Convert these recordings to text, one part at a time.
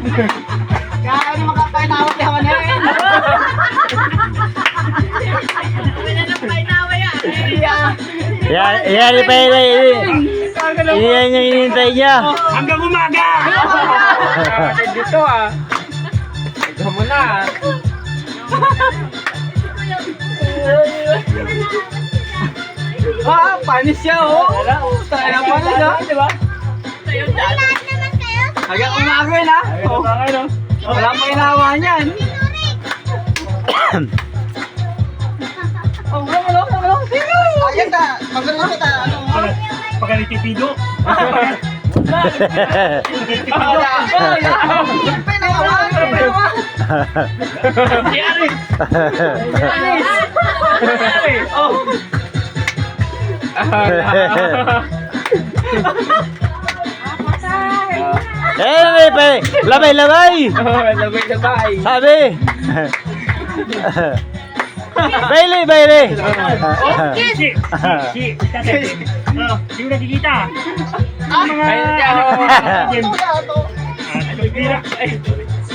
Kaya ano makapainawat yaman yan. Yan, yan yung inintay niya. Hanggang umaga! Dito ah. Ito mo na. Panis siya oh. Tayo na panis ah. Diba? Hanggang umaga na. Wala pa inawa niyan. Ayan ka, maganda kita. Pagkalitipido. Labay! Labay. Sabi! Bailey! Hindi mo nakikita.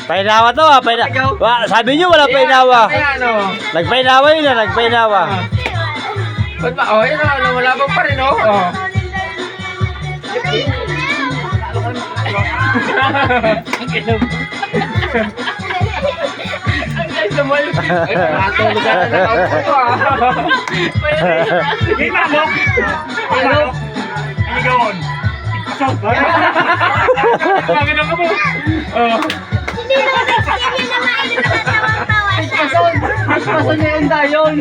Painawa to ah, sabi niyo wala painawa. Ano? Nagpainawa yun ah, nagpainawa. Ba't ba? Oh, yun oh, lumalabog pa rin oh. Matulog ka na ako ah. Hindi mamok. Hindi gawon. Pasok. Maganda ka mo. Paso niya yung dayon.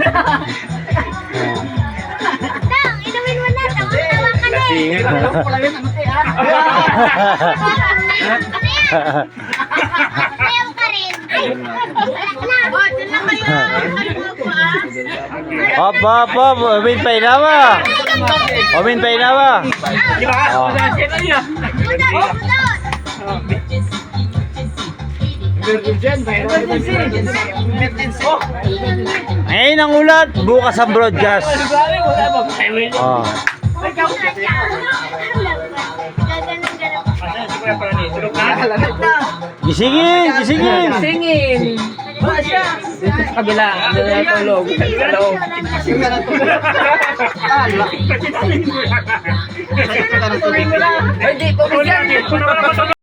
Inumin mo na, tawa-tawa ka na eh. Pulawin ang mati ah. Ayaw ka rin. Ay, wala ka na. Dyan lang kayo. Hop, Omin painawa. Omin painawa. Di ba? Ngayon ang ulat, bukas ang broadcast. Oh. Gisingin! Singin! Dito sa kabila, tulog. Hello. Ay, di, tubig yan.